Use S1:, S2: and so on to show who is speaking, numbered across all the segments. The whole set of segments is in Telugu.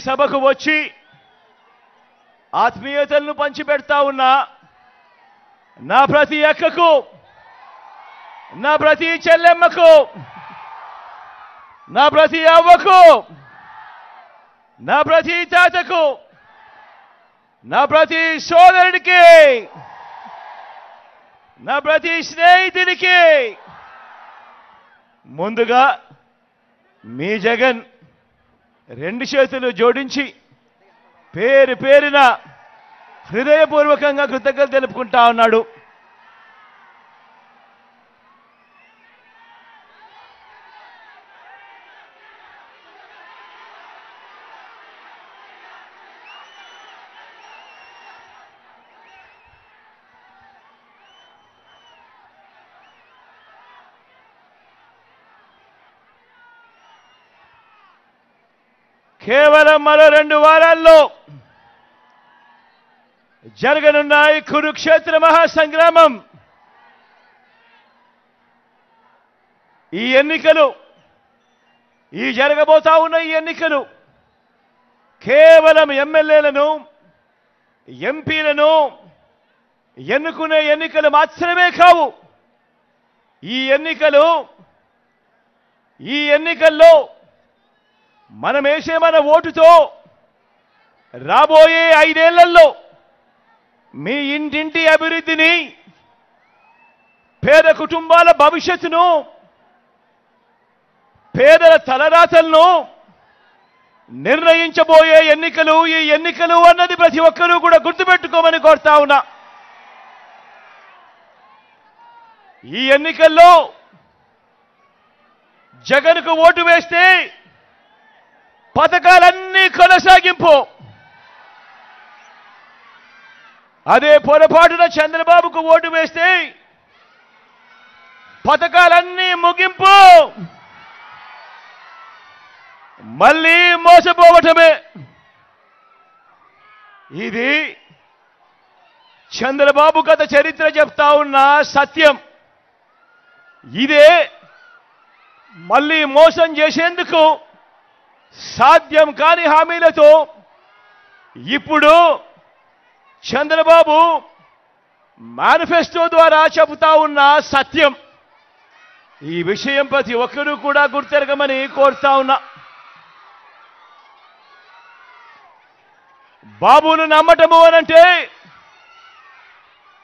S1: సభకు వచ్చి ఆత్మీయతలను పంచిపెడతా ఉన్నా నా ప్రతి అక్కకు, నా ప్రతి చెల్లెమ్మకు, నా ప్రతి అవ్వకు, నా ప్రతి తాతకు, నా ప్రతి సోదరుడికి, నా ప్రతి స్నేహితుడికి ముందుగా మీ జగన్ రెండు చేతులు జోడించి పేరు పేరున హృదయపూర్వకంగా కృతజ్ఞతలు తెలుపుకుంటా ఉన్నాడు. కేవలం మరో 2 వారాల్లో జరగనున్న ఈ కురుక్షేత్ర మహాసంగ్రామం, ఈ ఎన్నికలు, ఈ జరగబోతా ఉన్న ఈ ఎన్నికలు కేవలం ఎమ్మెల్యేలను, ఎంపీలను ఎన్నుకునే ఎన్నికలు మాత్రమే కావు. ఈ ఎన్నికల్లో మనం వేసే మన ఓటుతో రాబోయే 5 ఏళ్లలో మీ ఇంటింటి అభివృద్ధిని, పేద కుటుంబాల భవిష్యత్తును, పేదల తలరాతలను నిర్ణయించబోయే ఎన్నికలు ఈ ఎన్నికలు అన్నది ప్రతి ఒక్కరూ కూడా గుర్తుపెట్టుకోమని కోరుతా ఉన్నా. ఈ ఎన్నికల్లో జగన్కు ఓటు వేస్తే పథకాలన్నీ కొనసాగింపు, అదే పొరపాటున చంద్రబాబుకు ఓటు వేస్తే పథకాలన్నీ ముగింపు, మళ్ళీ మోసపోవటమే. ఇది చంద్రబాబు గత చరిత్ర చెప్తా ఉన్న సత్యం. ఇదే మళ్ళీ మోసం చేసేందుకు సాధ్యం కాని హామీలతో ఇప్పుడు చంద్రబాబు మేనిఫెస్టో ద్వారా చెబుతా ఉన్న సత్యం. ఈ విషయం ప్రతి ఒక్కరూ కూడా గుర్తెరగమని కోరుతా ఉన్నా. బాబును నమ్మటము అనంటే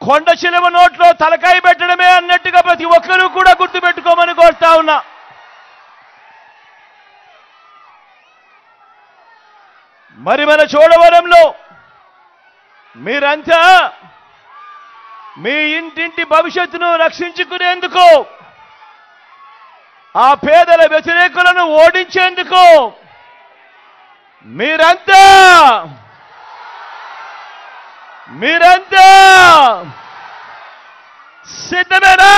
S1: కొండ చిలువ నోట్లో తలకాయ పెట్టడమే అన్నట్టుగా ప్రతి ఒక్కరూ కూడా గుర్తుపెట్టుకోమని కోరుతా ఉన్నా. మరి మన చోడవరంలో మీరంతా మీ ఇంటింటి భవిష్యత్తును రక్షించుకునేందుకు, ఆ పేదల వ్యతిరేకులను ఓడించేందుకు మీరంతా సిద్ధమేనా?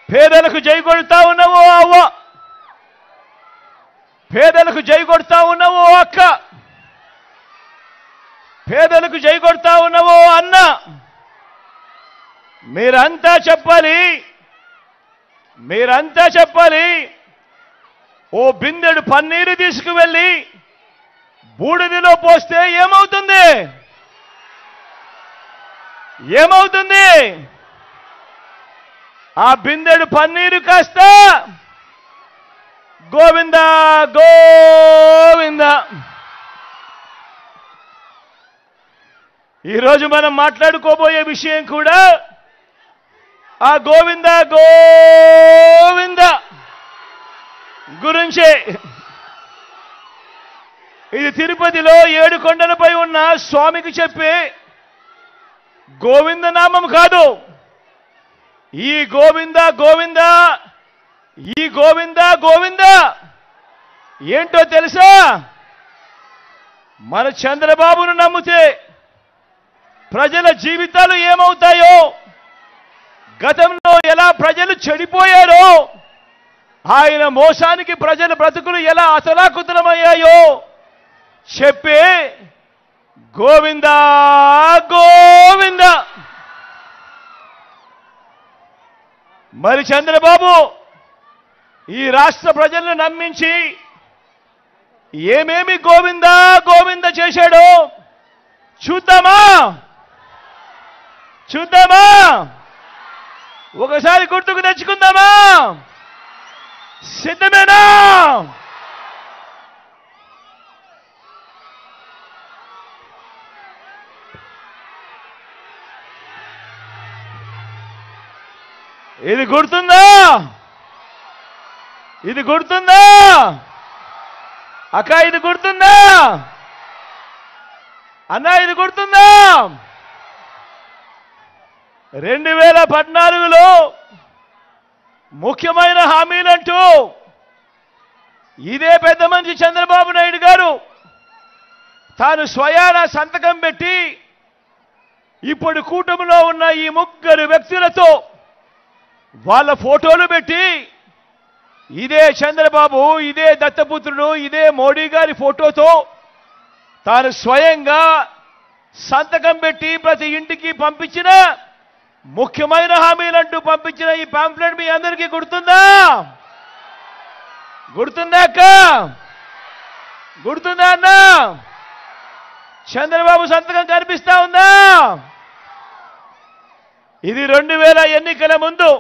S1: పేదలకు జై కొడతా ఉన్నావో అవ్వ, పేదలకు జై కొడతా ఉన్నావో అక్క, పేదలకు జై కొడతా ఉన్నావో అన్న, మీరంతా చెప్పాలి. ఓ బిందెడు పన్నీరు తీసుకువెళ్ళి బూడిదిలో పోస్తే ఏమవుతుంది? ఆ బిందెడు పన్నీరు కాస్త గోవిందా గోవిందా. ఈరోజు మనం మాట్లాడుకోబోయే విషయం కూడా ఆ గోవిందా గోవిందా గురించే. ఇది తిరుపతిలో 7 కొండలపై ఉన్న స్వామికి చెప్పే గోవింద నామం కాదు. ఈ గోవిందా గోవిందా ఏంటో తెలుసా? మన చంద్రబాబును నమ్మితే ప్రజల జీవితాలు ఏమవుతాయో, గతంలో ఎలా ప్రజలు చెడిపోయారో, ఆయన మోసానికి ప్రజల బ్రతుకులు ఎలా అతలాకుతలమయ్యాయో చెప్పి గోవింద గోవింద. మరి చంద్రబాబు ఈ రాష్ట్ర ప్రజలను నమ్మించి ఏమేమి గోవింద గోవింద చేశాడో చూద్దామా? చూద్దామా? ఒకసారి గుర్తుకు తెచ్చుకుందామా? సిద్ధమేనా? ఇది గుర్తుందా? ఇది గుర్తుందా అక్క? ఇది గుర్తుందా అన్న? ఇది గుర్తుందా? 2014లో ముఖ్యమైన హామీలంటూ ఇదే పెద్ద మనిషి చంద్రబాబు నాయుడు గారు తాను స్వయాన సంతకం పెట్టి ఇప్పుడు కూటమిలో ఉన్న ఈ ముగ్గురు వ్యక్తులతో వాళ్ళ ఫోటోలు పెట్టి ఇదే చంద్రబాబు, ఇదే దత్తపుత్రుడు, ఇదే మోడీ గారి ఫోటోతో తాను స్వయంగా సంతకం పెట్టి ప్రతి ఇంటికి పంపించిన ముఖ్యమైన హామీలంటూ పంపించిన ఈ పాంప్లెట్ మీ అందరికీ గుర్తుందా? గుర్తుందా అక్క? గుర్తుందా అన్న? చంద్రబాబు సంతకం కనిపిస్తా ఉందా? ఇది 2000 ఎన్నికల ముందు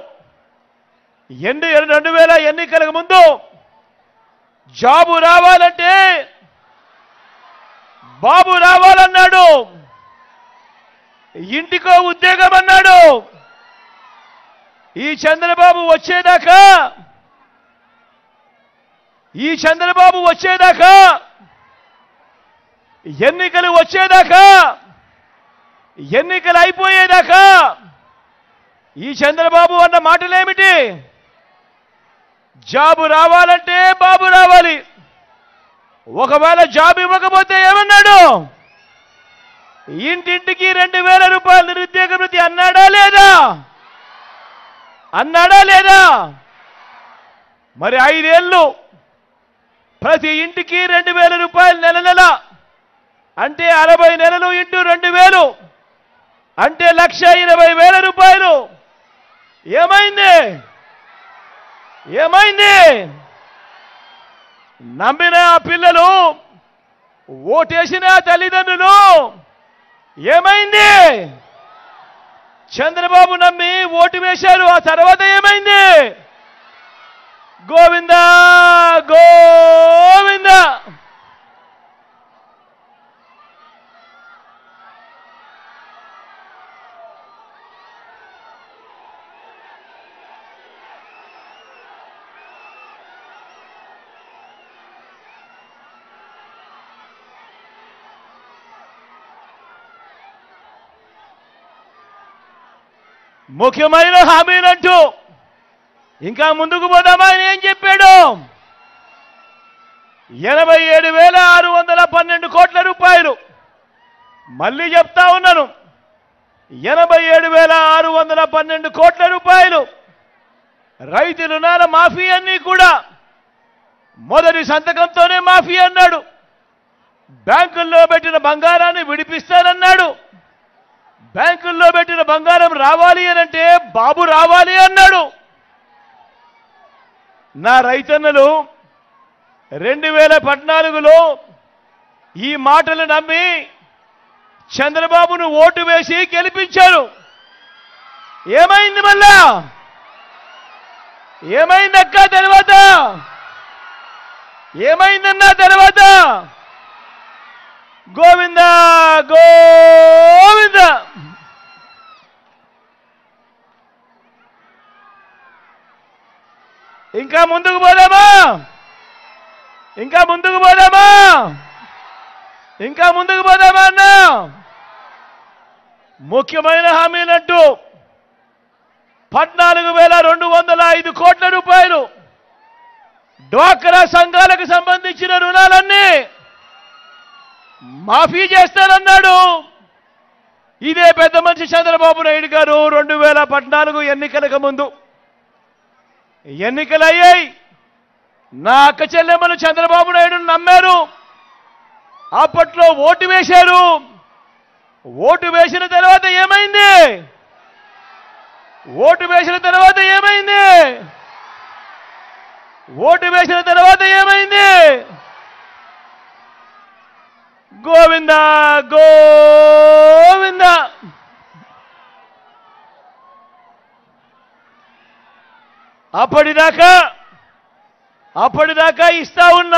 S1: 2000 ఎన్నికలకు ముందు జాబు రావాలంటే బాబు రావాలన్నాడు, ఇంటికో ఉద్యోగం అన్నాడు. ఈ చంద్రబాబు వచ్చేదాకా ఎన్నికలు వచ్చేదాకా ఎన్నికలు అయిపోయేదాకా ఈ చంద్రబాబు అన్న మాటలేమిటి? జాబు రావాలంటే బాబు రావాలి. ఒకవేళ జాబ్ ఇవ్వకపోతే ఏమన్నాడు? ఇంటింటికి 2000 రూపాయలు నిరుద్యోగ వృత్తి అన్నాడా లేదా? అన్నాడా లేదా? మరి 5 ఏళ్ళు ప్రతి ఇంటికి 2000 రూపాయలు నెల నెల అంటే 60 నెలలు ఇంటూ 2000 అంటే 1,20,000 రూపాయలు. ఏమైంది? ఏమైంది? నమ్మిన పిల్లలు, ఓటేసిన తల్లిదండ్రులు ఏమైంది? చంద్రబాబు నమ్మి ఓటు వేశారు. ఆ తర్వాత ఏమైంది? గోవింద గోవింద. ముఖ్యమైన హామీలంటూ ఇంకా ముందుకు పోదామా? అని ఏం చెప్పాడు? 87,612 కోట్ల రూపాయలు. మళ్ళీ చెప్తా ఉన్నాను, 87,612 కోట్ల రూపాయలు. రైతు రుణాల మాఫీ అన్నీ కూడా మొదటి సంతకంతోనే మాఫీ అన్నాడు. బ్యాంకుల్లో పెట్టిన బంగారాన్ని విడిపిస్తానన్నాడు. బ్యాంకుల్లో పెట్టిన బంగారం రావాలి అనంటే బాబు రావాలి అన్నాడు. నా రైతన్నలు 2014లో ఈ మాటలు నమ్మి చంద్రబాబును ఓటు వేసి గెలిపించారు. ఏమైంది? మళ్ళా ఏమైందక్క? తర్వాత ఏమైందన్నా? తర్వాత గోవింద గోవింద. ఇంకా ముందుకు పోదామా? ఇంకా ముందుకు పోదామా? ఇంకా ముందుకు పోదామా అన్న? ముఖ్యమైన హామీలంటూ 14,205 కోట్ల రూపాయలు డ్వాక్రా సంఘాలకు సంబంధించిన రుణాలన్నీ మాఫీ చేస్తానన్నాడు. ఇదే పెద్ద మనిషి చంద్రబాబు నాయుడు గారు 2014 ఎన్నికలకు ముందు. ఎన్నికలయ్యాయి. నా అక్క చెల్లెమ్మలు చంద్రబాబు నాయుడును నమ్మారు. అప్పట్లో ఓటు వేశారు. ఓటు వేసిన తర్వాత ఏమైంది? ఓటు వేసిన తర్వాత ఏమైంది? ఓటు వేసిన తర్వాత ఏమైంది? గోవింద గోవింద. అప్పటిదాకా ఇస్తా ఉన్న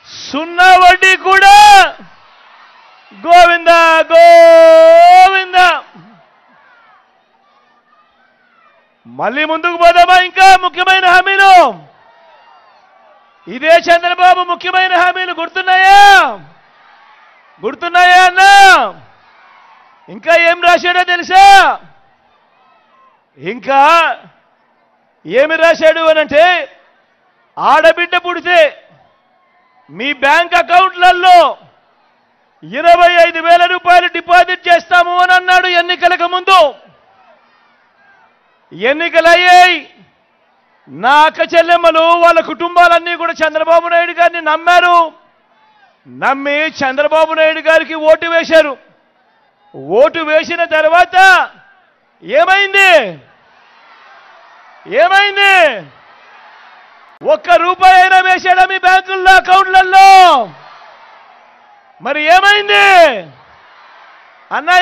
S1: సున్నా వడ్డీ కూడా గోవింద గోవింద. మళ్ళీ ముందుకు పోదామా? ఇంకా ముఖ్యమైన హామీలు, ఇదే చంద్రబాబు ముఖ్యమైన హామీలు గుర్తున్నాయా? అన్నా? ఇంకా ఏం రాశాడో తెలుసా? ఇంకా ఏమి రాశాడు అనంటే, ఆడబిడ్డ పుడితే మీ బ్యాంక్ అకౌంట్లలో 25,000 రూపాయలు డిపాజిట్ చేస్తాము అని అన్నాడు ఎన్నికలకు ముందు. ఎన్నికలయ్యాయి. నా అక్క చెల్లెమ్మలు వాళ్ళ కుటుంబాలన్నీ కూడా చంద్రబాబు నాయుడు గారిని నమ్మారు. నమ్మి చంద్రబాబు నాయుడు గారికి ఓటు వేశారు. ఓటు వేసిన తర్వాత ఏమైంది? ఒక్క రూపాయి అయినా వేశాడా మీ బ్యాంకుల్లో అకౌంట్లలో? మరి ఏమైంది అన్నా?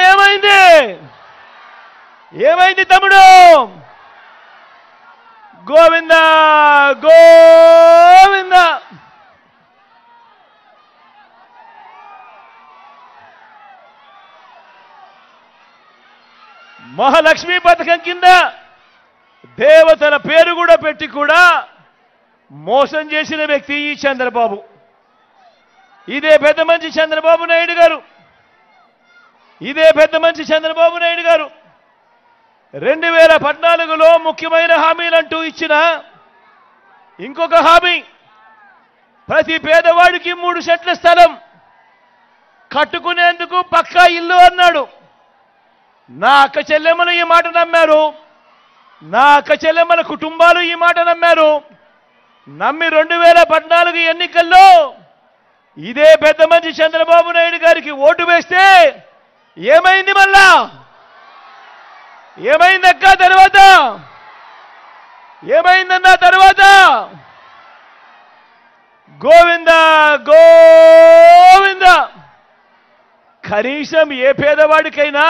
S1: ఏమైంది తమ్ముడు? గోవింద గోవింద. మహాలక్ష్మి పథకం కింద దేవతల పేరు కూడా పెట్టి కూడా మోసం చేసిన వ్యక్తి ఈ చంద్రబాబు. ఇదే పెద్ద మంచి చంద్రబాబు నాయుడు గారు 2014లో ముఖ్యమైన హామీలంటూ ఇచ్చిన ఇంకొక హామీ, ప్రతి పేదవాడికి 3 సెంట్ల స్థలం కట్టుకునేందుకు పక్కా ఇల్లు అన్నాడు. నా అక్క చెల్లెమ్మలు ఈ మాట నమ్మారు. నా అక్క చెల్లెమ్మల కుటుంబాలు ఈ మాట నమ్మారు. నమ్మి 2014 ఎన్నికల్లో ఇదే పెద్ద మంచి చంద్రబాబు నాయుడు గారికి ఓటు వేస్తే ఏమైంది? మళ్ళా ఏమైందక్క? తర్వాత ఏమైందన్న? తర్వాత గోవింద గోవింద. కనీసం ఏ పేదవాడికైనా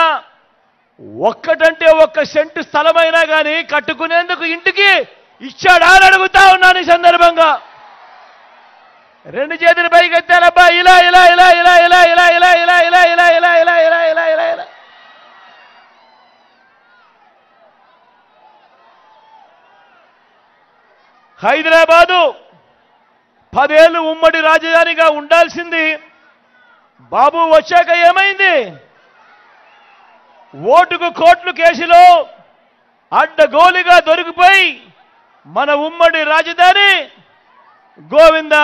S1: ఒక్కటంటే 1 సెంటు స్థలమైనా కానీ కట్టుకునేందుకు ఇంటికి ఇచ్చాడా అని అడుగుతా ఉన్నాను ఈ సందర్భంగా. 2 చేతులు పైకి ఎత్తారబ్బా. ఇలా ఇలా ఇలా ఇలా ఇలా ఇలా ఇలా ఇలా ఇలా ఇలా ఇలా ఇలా ఇలా ఇలా ఇలా ఇలా. హైదరాబాదు 10 ఏళ్ళు ఉమ్మడి రాజధానిగా ఉండాల్సింది బాబు వచ్చాక ఏమైంది? ఓటుకు కోట్లు కేసులో అడ్డగోలుగా దొరికిపోయి మన ఉమ్మడి రాజధాని గోవింద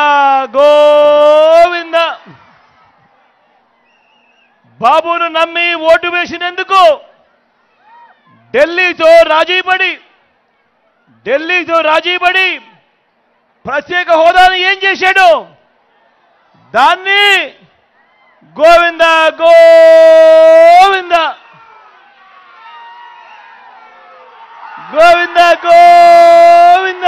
S1: గోవింద. బాబును నమ్మి ఓటు వేసినందుకు ఢిల్లీతో రాజీపడి ప్రత్యేక హోదాను ఏం చేశాడు? దాన్ని గోవింద గోవింద గోవింద గోవింద.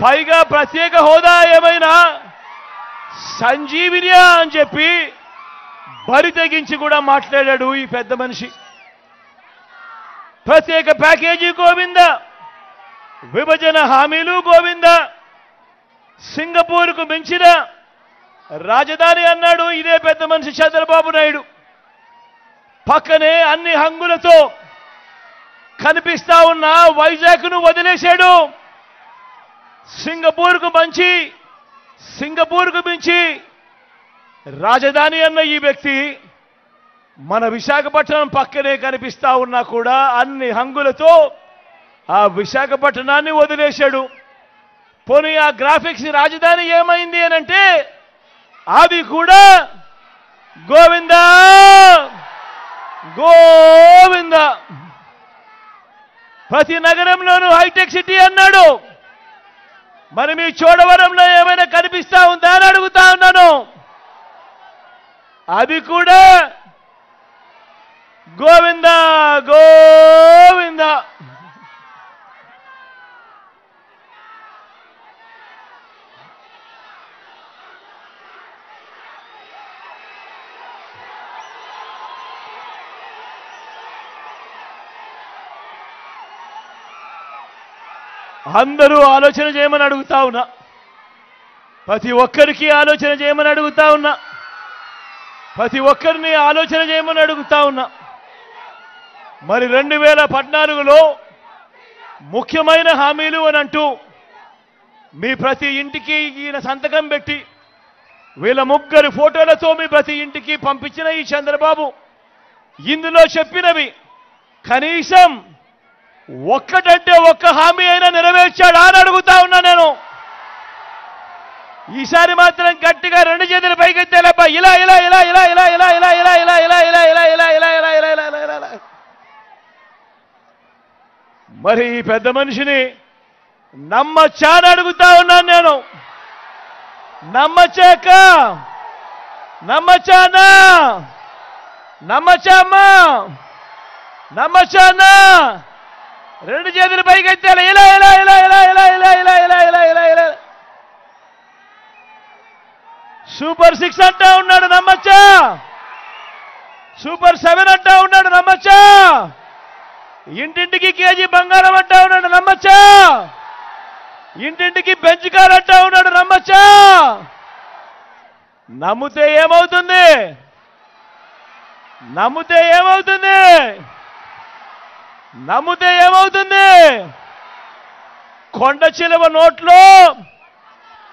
S1: పైగా ప్రత్యేక హోదా ఏమైనా సంజీవినియా అని చెప్పి బరి తెగించి కూడా మాట్లాడాడు ఈ పెద్ద మనిషి. ప్రత్యేక ప్యాకేజీ గోవింద, విభజన హామీలు గోవింద, సింగపూర్కు మించిన రాజధాని అన్నాడు ఇదే పెద్ద మనిషి చంద్రబాబు నాయుడు. పక్కనే అన్ని హంగులతో కనిపిస్తా ఉన్న వైజాగ్ను వదిలేశాడు. సింగపూర్కు మించి రాజధాని అన్న ఈ వ్యక్తి మన విశాఖపట్నం పక్కనే కనిపిస్తా ఉన్నా కూడా అన్ని హంగులతో ఆ విశాఖపట్నాన్ని వదిలేశాడు. పోనీ ఆ గ్రాఫిక్స్ రాజధాని ఏమైంది అనంటే అది కూడా గోవింద గోవింద. ప్రతి నగరంలోనూ హైటెక్ సిటీ అన్నాడు. మరి మీ చోడవరంలో ఏమైనా కనిపిస్తా ఉందా అని అడుగుతా ఉన్నాను. అది కూడా గోవిందా గోవిందా. అందరూ ఆలోచన చేయమని అడుగుతా ఉన్నా. ప్రతి ఒక్కరికి ఆలోచన చేయమని అడుగుతా ఉన్నా. ప్రతి ఒక్కరిని ఆలోచన చేయమని అడుగుతా ఉన్నా. మరి 2014లో ముఖ్యమైన హామీలు అని అంటూ మీ ప్రతి ఇంటికి ఈయన సంతకం పెట్టి వీళ్ళ ముగ్గురు ఫోటోలతో మీ ప్రతి ఇంటికి పంపించిన ఈ చంద్రబాబు ఇందులో చెప్పినవి కనీసం ఒక్కటంటే ఒక్క హామీ అయినా నెరవేర్చాడా అని అడుగుతా ఉన్నా నేను. ఈసారి మాత్రం గట్టిగా 2 చేతులు పైకెత్తేలేపా. ఇలా ఇలా ఇలా ఇలా ఇలా ఇలా ఇలా ఇలా ఇలా ఇలా ఇలా ఇలా ఇలా ఇలా ఇలా ఇలా ఇలా ఇలా ఇలా. మరి ఈ పెద్ద మనిషిని నమ్మచ్చా అని అడుగుతా ఉన్నాను నేను. నమ్మచ్చాక నమ్మచ్చానా నమ్మచ్చామ్మా నమ్మచ్చానా 2 చేతులు పైకెత్తాలి. ఇలా ఇలా ఇలా ఇలా ఇలా ఇలా ఇలా ఇలా ఇలా ఇలా ఇలా. సూపర్ 6 అంటా ఉన్నాడు నమ్మచ్చా. సూపర్ 7 అంటా ఉన్నాడు నమ్మచ్చా. ఇంటింటికి కేజీ బంగారం అంటా ఉన్నాడు నమ్మచ్చా. ఇంటింటికి బెంచ్ కార్ అంటా ఉన్నాడు నమ్మచ్చా. నమ్మితే ఏమవుతుంది? నమ్మితే ఏమవుతుంది? నమ్మితే ఏమవుతుంది? కొండ చిలువ నోట్లో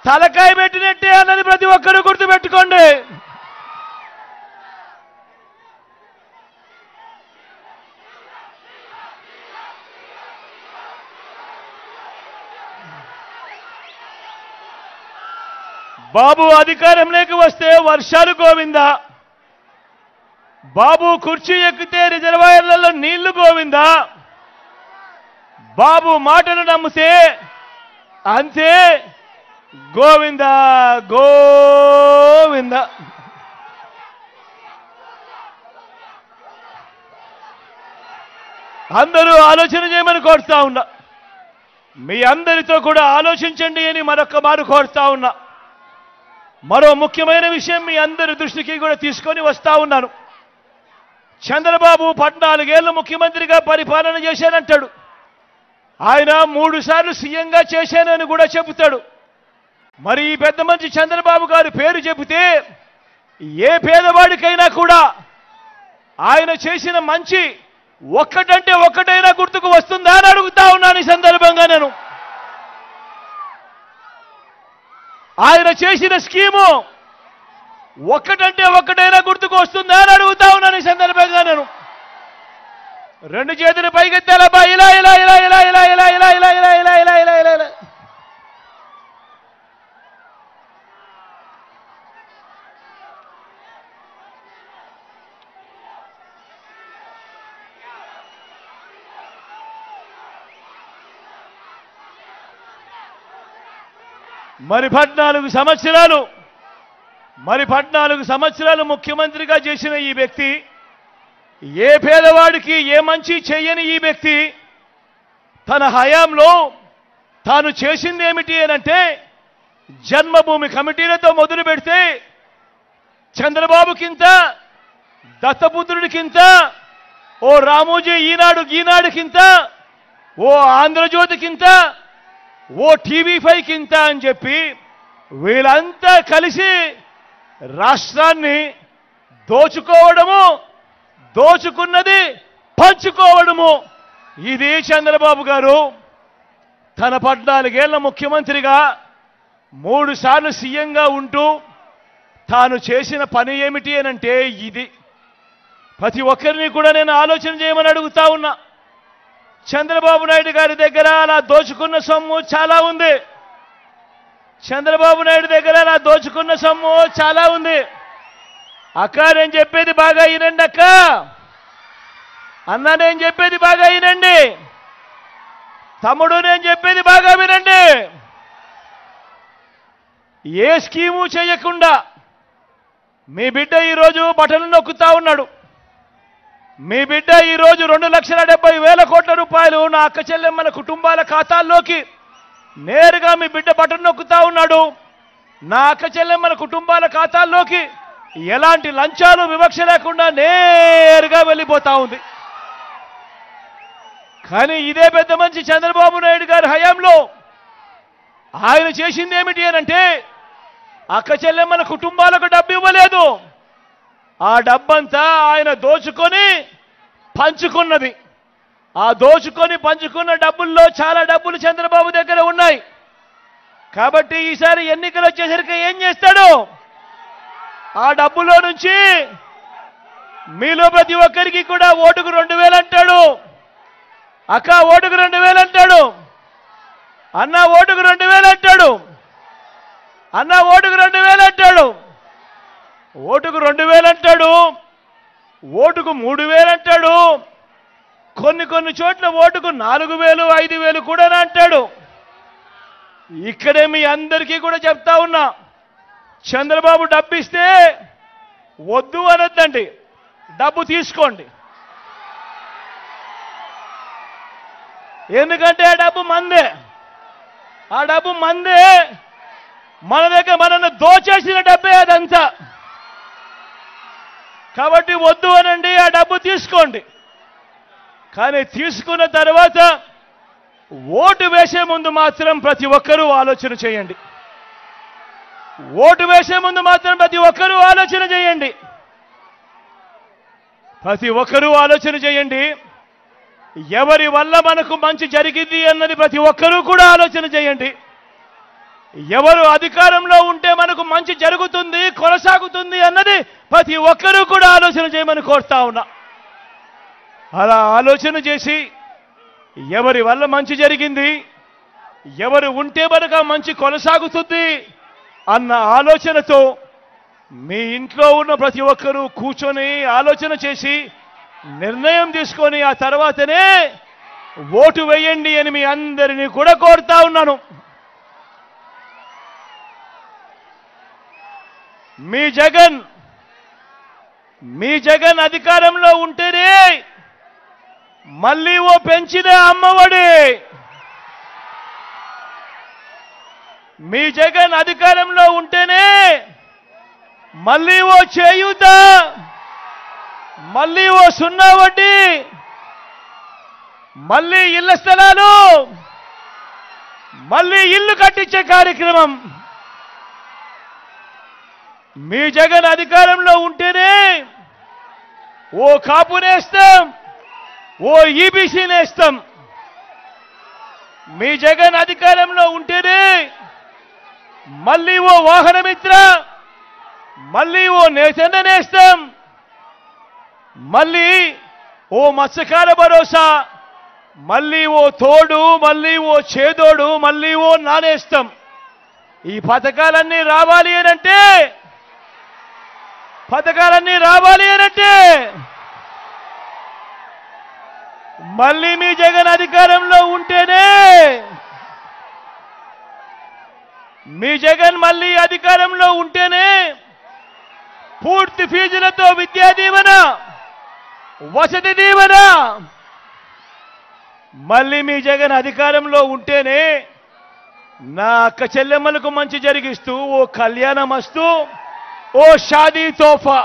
S1: తలకాయ పెట్టినట్టే అన్నది ప్రతి ఒక్కరూ గుర్తుపెట్టుకోండి. బాబు అధికారంలోకి వస్తే వర్షాలు గోవిందా. బాబు కుర్చీ ఎక్కితే రిజర్వాయర్లలో నీళ్లు గోవిందా. బాబు మాటలు నమ్మితే అంతే గోవిందా గోవిందా. అందరూ ఆలోచన చేయమని కోరుతా ఉన్నా. మీ అందరితో కూడా ఆలోచించండి అని మరొక మారు కోరుతా ఉన్నా. మరో ముఖ్యమైన విషయం మీ అందరి దృష్టికి కూడా తీసుకొని వస్తా ఉన్నాను. చంద్రబాబు 14 ఏళ్లు ముఖ్యమంత్రిగా పరిపాలన చేశానంటాడు. ఆయన 3 సార్లు సీఎంగా చేశానని కూడా చెబుతాడు. మరి ఈ పెద్ద మంచి చంద్రబాబు గారి పేరు చెబితే ఏ పేదవాడికైనా కూడా ఆయన చేసిన మంచి ఒక్కటంటే ఒక్కటైనా గుర్తుకు వస్తుందా అని అడుగుతా ఉన్నాను ఈ సందర్భంగా నేను. ఆయన చేసిన స్కీము ఒక్కటంటే ఒక్కటైనా గుర్తుకు వస్తుందా అని అడుగుతా ఉన్నాను ఈ సందర్భంగా నేను. 2 చేతులు పైకెత్తాలబ్బా. ఇలా ఇలా ఇలా ఇలా ఇలా ఇలా ఇలా ఇలా ఇలా ఇలా ఇలా ఇలా ఇలా ఇలా. మరి 14 సంవత్సరాలు ముఖ్యమంత్రిగా చేసిన ఈ వ్యక్తి, ఏ పేదవాడికి ఏ మంచి చేయని ఈ వ్యక్తి తన హయాంలో తాను చేసింది ఏమిటి అనంటే, జన్మభూమి కమిటీలతో మొదలు పెడితే చంద్రబాబుకింత, దత్తపుత్రుడికింత, ఓ రామోజీ ఈనాడుకింత, ఓ ఆంధ్రజ్యోతికింత, ఓ TV5కింత అని చెప్పి వీళ్ళంతా కలిసి రాష్ట్రాన్ని దోచుకోవడము, దోచుకున్నది పంచుకోవడము. ఇది చంద్రబాబు గారు తన 14 ఏళ్ల ముఖ్యమంత్రిగా 3 సార్లు సీఎంగా ఉంటూ తాను చేసిన పని ఏమిటి అనంటే ఇది. ప్రతి ఒక్కరిని కూడా నేను ఆలోచన చేయమని అడుగుతా ఉన్నా. చంద్రబాబు నాయుడు గారి దగ్గర అలా దోచుకున్న సొమ్ము చాలా ఉంది. చంద్రబాబు నాయుడు దగ్గర అలా దోచుకున్న సొమ్ము చాలా ఉంది. అక్క నేను చెప్పేది బాగా వినండి. అక్క అన్న నేను చెప్పేది బాగా వినండి. తమ్ముడు నేను చెప్పేది బాగా వినండి. ఏ స్కీము చేయకుండా మీ బిడ్డ ఈరోజు బటన్లు నొక్కుతా ఉన్నాడు. మీ బిడ్డ ఈరోజు 2,70,000 కోట్ల రూపాయలు నా అక్క చెల్లెమ్మల కుటుంబాల ఖాతాల్లోకి నేరుగా మీ బిడ్డ బటన్ నొక్కుతా ఉన్నాడు. నా అక్క చెల్లెమ్మల కుటుంబాల ఖాతాల్లోకి ఎలాంటి లంచాలు వివక్ష లేకుండా నేరుగా వెళ్ళిపోతా ఉంది. కానీ ఇదే పెద్ద మనిషి చంద్రబాబు నాయుడు గారి హయాంలో ఆయన చేసింది ఏమిటి అనంటే అక్క చెల్లెమ్మల కుటుంబాలకు డబ్బు ఇవ్వలేదు. ఆ డబ్బంతా ఆయన దోచుకొని పంచుకున్నది. ఆ దోచుకొని పంచుకున్న డబ్బుల్లో చాలా డబ్బులు చంద్రబాబు దగ్గర ఉన్నాయి. కాబట్టి ఈసారి ఎన్నికలు వచ్చేసరికి ఏం చేస్తాడు? ఆ డబ్బులో నుంచి మీలో ప్రతి ఒక్కరికి కూడా ఓటుకు 2,000 అంటాడు. అక్క ఓటుకు 2,000 అంటాడు. అన్న ఓటుకు 2,000 అంటాడు. అన్న ఓటుకు 2,000 అంటాడు. ఓటుకు 2,000 అంటాడు. ఓటుకు 3,000 అంటాడు. కొన్ని చోట్ల ఓటుకు 4,000, 5,000 కూడా అంటాడు. ఇక్కడే మీ అందరికీ కూడా చెప్తా ఉన్నా, చంద్రబాబు డబ్బు ఇస్తే వద్దు అనొద్దండి, డబ్బు తీసుకోండి. ఎందుకంటే ఆ డబ్బు మందే. ఆ డబ్బు మందే. మన దగ్గర మనల్ని దోచేసిన డబ్బే అదంతా. కాబట్టి వద్దు అనండి, ఆ డబ్బు తీసుకోండి. కానీ తీసుకున్న తర్వాత ఓటు వేసే ముందు మాత్రం ప్రతి ఒక్కరూ ఆలోచన చేయండి. ఓటు వేసే ముందు మాత్రం ప్రతి ఒక్కరూ ఆలోచన చేయండి. ప్రతి ఒక్కరూ ఆలోచన చేయండి. ఎవరి వల్ల మనకు మంచి జరిగింది అన్నది ప్రతి ఒక్కరూ కూడా ఆలోచన చేయండి. ఎవరు అధికారంలో ఉంటే మనకు మంచి జరుగుతుంది, కొనసాగుతుంది అన్నది ప్రతి ఒక్కరూ కూడా ఆలోచన చేయమని కోరుతా ఉన్నా. అలా ఆలోచన చేసి ఎవరి వల్ల మంచి జరిగింది, ఎవరు ఉంటే మనకు మంచి కొనసాగుతుంది అన్న ఆలోచనతో మీ ఇంట్లో ఉన్న ప్రతి ఒక్కరూ కూర్చొని ఆలోచన చేసి నిర్ణయం తీసుకొని ఆ తర్వాతనే ఓటు వేయండి అని మీ అందరినీ కూడా కోరుతా ఉన్నాను. మీ జగన్ అధికారంలో ఉంటేనే మళ్ళీ ఓ పెంచిన అమ్మఒడి, మీ జగన్ అధికారంలో ఉంటేనే మళ్ళీ ఓ చేయూత, మళ్ళీ ఓ 0 వడ్డీ, మళ్ళీ ఇళ్ల స్థలాలు, మళ్ళీ ఇల్లు కట్టించే కార్యక్రమం. మీ జగన్ అధికారంలో ఉంటేనే ఓ కాపు నేస్తం, ఓ ఈబీసీ నేస్తం. మీ జగన్ అధికారంలో ఉంటేనే మళ్ళీ ఓ వాహన మిత్ర, మళ్ళీ ఓ నేతన్న నేస్తం, మళ్ళీ ఓ మత్స్యకార భరోసా, మళ్ళీ ఓ తోడు, మళ్ళీ ఓ చేదోడు, మళ్ళీ ఓ నానేస్తం. ఈ పథకాలన్నీ రావాలి అనంటే మళ్ళీ మీ జగన్ అధికారంలో ఉంటేనే, మీ జగన్ మళ్ళీ అధికారంలో ఉంటేనే పూర్తి ఫీజులతో విద్యా దీవెన, వసతి దీవెన, మళ్ళీ మీ జగన్ అధికారంలో ఉంటేనే నా అక్క చెల్లెమ్మలకు మంచి జరిగిస్తూ ఓ కళ్యాణమస్తు, ఓ షాదీ తోఫా.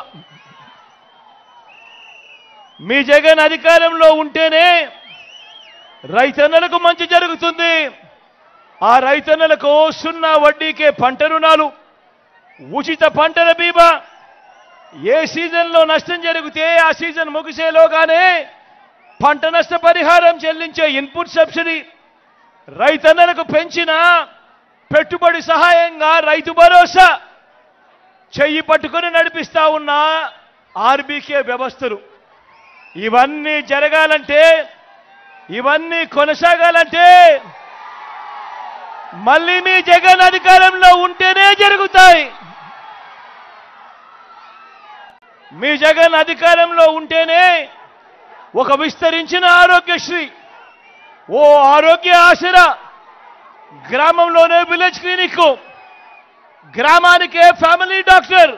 S1: మీ జగన్ అధికారంలో ఉంటేనే రైతన్నలకు మంచి జరుగుతుంది. ఆ రైతన్నలకు 0 వడ్డీకే పంట రుణాలు, ఉచిత పంటల బీమా, ఏ సీజన్లో నష్టం జరిగితే ఆ సీజన్ ముగిసేలోగానే పంట నష్ట పరిహారం చెల్లించే ఇన్పుట్ సబ్సిడీ, రైతన్నలకు పెంచిన పెట్టుబడి సహాయంగా రైతు భరోసా, చెయ్యి పట్టుకొని నడిపిస్తా ఉన్న ఆర్బీకే వ్యవస్థలు. ఇవన్నీ జరగాలంటే, ఇవన్నీ కొనసాగాలంటే మళ్ళీ మీ జగన్ అధికారంలో ఉంటేనే జరుగుతాయి. మీ జగన్ అధికారంలో ఉంటేనే ఒక విస్తరించిన ఆరోగ్యశ్రీ, ఓ ఆరోగ్య ఆసరా, గ్రామంలోనే విలేజ్ క్లినిక్, గ్రామానికే ఫ్యామిలీ డాక్టర్,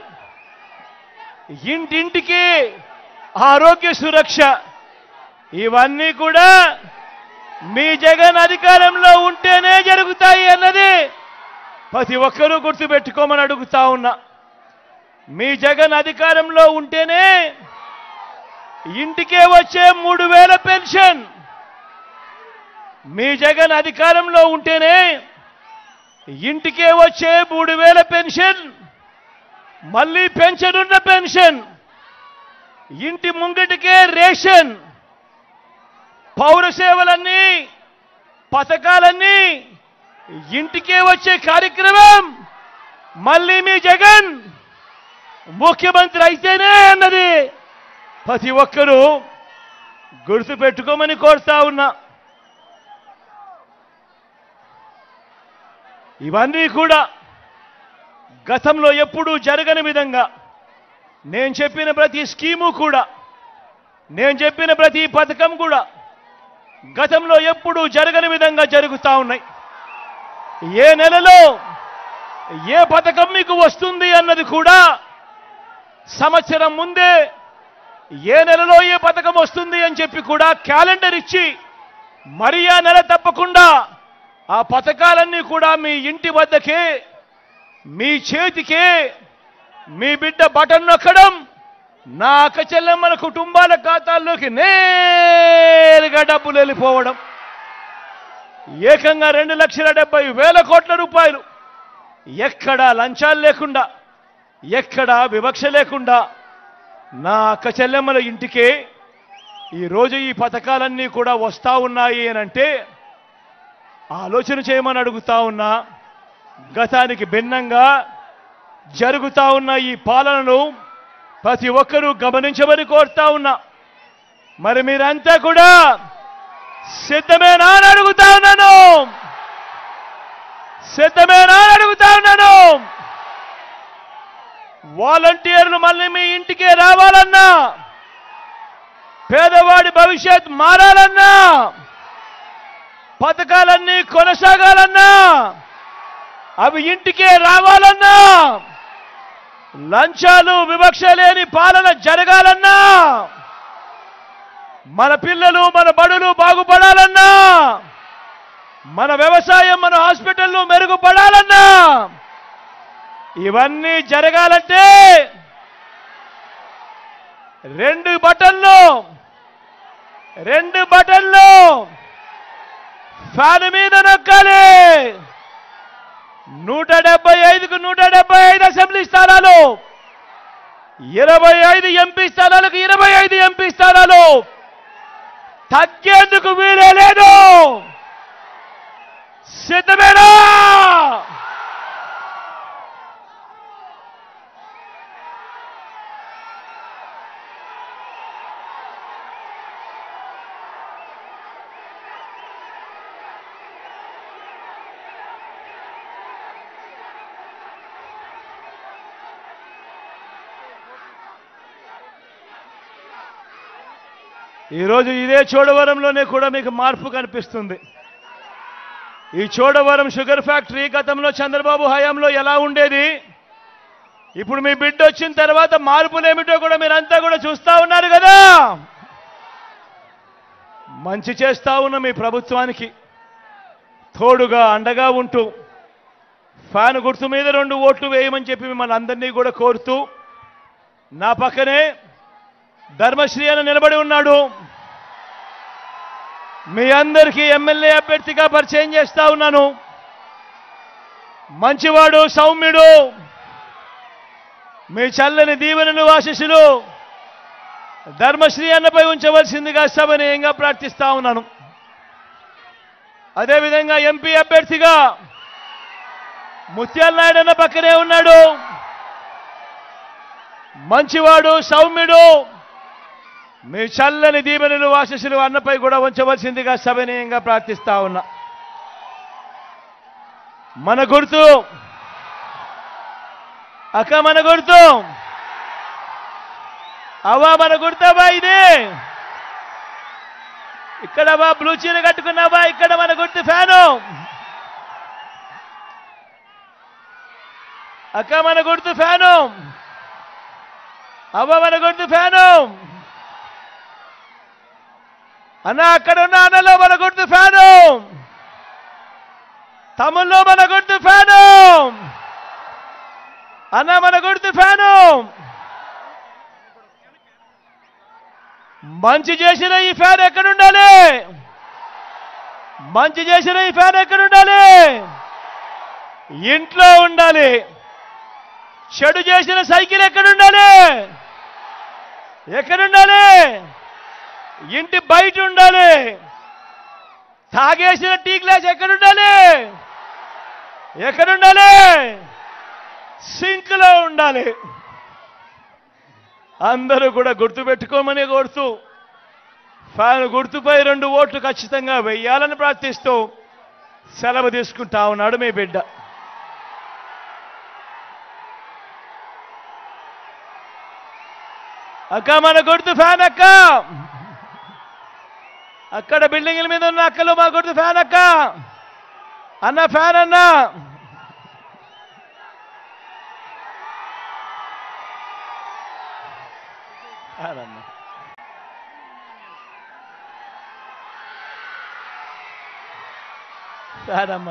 S1: ఇంటింటికి ఆరోగ్య సురక్ష, ఇవన్నీ కూడా మీ జగన్ అధికారంలో ఉంటేనే జరుగుతాయి అన్నది ప్రతి ఒక్కరూ గుర్తుపెట్టుకోమని అడుగుతా ఉన్నా. మీ జగన్ అధికారంలో ఉంటేనే ఇంటికే వచ్చే 3000 పెన్షన్, మీ జగన్ అధికారంలో ఉంటేనే ఇంటికే వచ్చే 3000 పెన్షన్, మళ్ళీ పెన్షనున్న పెన్షన్, ఇంటి ముంగిటికే రేషన్, పౌర సేవలన్నీ పథకాలన్నీ ఇంటికే వచ్చే కార్యక్రమం మళ్ళీ మీ జగన్ ముఖ్యమంత్రి అయితేనే అన్నది ప్రతి ఒక్కరూ గుర్తుపెట్టుకోమని కోరుతా ఉన్నా. ఇవన్నీ కూడా గతంలో ఎప్పుడూ జరగని విధంగా నేను చెప్పిన ప్రతి స్కీము కూడా, నేను చెప్పిన ప్రతి పథకం కూడా గతంలో ఎప్పుడూ జరగని విధంగా జరుగుతూ ఉన్నాయి. ఏ నెలలో ఏ పథకం మీకు వస్తుంది అన్నది కూడా సంవత్సరం ముందే ఏ నెలలో ఏ పథకం వస్తుంది అని చెప్పి కూడా క్యాలెండర్ ఇచ్చి మరి ఆ నెల తప్పకుండా ఆ పథకాలన్నీ కూడా మీ ఇంటి వద్దకే, మీ చేతికే, మీ బిడ్డ బటన్ నొక్కడం, నా అక్క చెల్లెమ్మల కుటుంబాల ఖాతాల్లోకి నేరుగా డబ్బులు వెళ్ళిపోవడం, ఏకంగా 2,70,000 కోట్ల రూపాయలు ఎక్కడా లంచాలు లేకుండా, ఎక్కడా వివక్ష లేకుండా నా అక్క చెల్లెమ్మల ఇంటికే ఈరోజు ఈ పథకాలన్నీ కూడా వస్తూ ఉన్నాయి అనంటే ఆలోచన చేయమని అడుగుతా ఉన్నా. గతానికి భిన్నంగా జరుగుతా ఉన్న ఈ పాలనను ప్రతి ఒక్కరూ గమనించమని కోరుతా ఉన్నా. మరి మీరంతా కూడా సిద్ధమేనా అని అడుగుతా ఉన్నాను, సిద్ధమేనా అని అడుగుతా ఉన్నాను. వాలంటీర్లు మళ్ళీ మీ ఇంటికే రావాలన్నా, పేదవాడి భవిష్యత్ మారాలన్నా, పథకాలన్నీ కొనసాగాలన్నా, అవి ఇంటికే రావాలన్నా, లంచాలు వివక్ష లేని పాలన జరగాలన్నా, మన పిల్లలు మన బడులు బాగుపడాలన్నా, మన వ్యవసాయం మన హాస్పిటల్లు మెరుగుపడాలన్నా, ఇవన్నీ జరగాలంటే 2 బటన్లు ఫ్యాన్ మీద నొక్కాలి. 175కు 175 అసెంబ్లీ స్థానాలు, 25 ఎంపీ స్థానాలకు 25 ఎంపీ స్థానాలు తగ్గేందుకు వీలే లేదు. సిద్ధమేనా? ఈరోజు ఇదే చోడవరంలోనే కూడా మీకు మార్పు కనిపిస్తుంది. ఈ చోడవరం షుగర్ ఫ్యాక్టరీ గతంలో చంద్రబాబు హయాంలో ఎలా ఉండేది, ఇప్పుడు మీ బిడ్డ వచ్చిన తర్వాత మార్పులేమిటో కూడా మీరంతా కూడా చూస్తా ఉన్నారు కదా. మంచి చేస్తా ఉన్న మీ ప్రభుత్వానికి తోడుగా అండగా ఉంటూ ఫ్యాన్ గుర్తు మీద 2 ఓట్లు వేయమని చెప్పి మిమ్మల్ని అందరినీ కూడా కోరుతూ, నా పక్కనే ధర్మశ్రీ అని నిలబడి ఉన్నాడు. మీ అందరికీ ఎమ్మెల్యే అభ్యర్థిగా పరిచయం చేస్తా ఉన్నాను. మంచివాడు, సౌమ్యుడు, మీ చల్లని దీవెనలు ఆశీస్సులు ధర్మశ్రీ అన్నపై ఉంచవలసిందిగా సభనీయంగా ప్రార్థిస్తా ఉన్నాను. అదేవిధంగా ఎంపీ అభ్యర్థిగా ముత్యాల నాయుడు అన్న పక్కనే ఉన్నాడు. మంచివాడు, సౌమ్యుడు, మీ చల్లని దీవెనలు ఆశీస్సులు అన్నపై కూడా ఉంచవలసిందిగా సభనీయంగా ప్రార్థిస్తా ఉన్నా. మన గుర్తు అక్క, మన గుర్తు అవ్వా, మన గుర్తవ్వా, ఇక్కడ మా బ్లూ చీర కట్టుకున్నావా? ఇక్కడ మన గుర్తు ఫ్యాను. అక్క మన గుర్తు ఫ్యాను. అవ్వ మన గుర్తు ఫ్యాను. అన్న అక్కడ ఉన్న అన్నలో మన గుర్తు ఫ్యాను. తమ్ముళ్ళు మన గుర్తు ఫ్యాను. అన్న మన గుర్తు ఫ్యాను. మంచి చేసిన ఈ ఫ్యాన్ ఎక్కడుండాలి? మంచి చేసిన ఈ ఫ్యాన్ ఎక్కడుండాలి? ఇంట్లో ఉండాలి. చెడు చేసిన సైకిల్ ఎక్కడుండాలి? ఎక్కడుండాలి? ఇంటి బయట ఉండాలి. తాగేసిన టీ గ్లాస్ ఎక్కడుండాలి? ఎక్కడుండాలి? సింక్లో ఉండాలి. అందరూ కూడా గుర్తుపెట్టుకోమని కోరుతూ ఫ్యాన్ గుర్తుపై 2 ఓట్లు ఖచ్చితంగా వెయ్యాలని ప్రార్థిస్తూ సెలవు తీసుకుంటా ఉన్నాడు మీ బిడ్డ. అక్క మన గుర్తు ఫ్యాన్ అక్క. అక్కడ బిల్డింగ్ల మీద ఉన్న అక్కలు మా గుర్తు ఫ్యాన్ అక్క. అన్న ఫ్యాన్ అన్న. ఫ్యాన్ అమ్మ.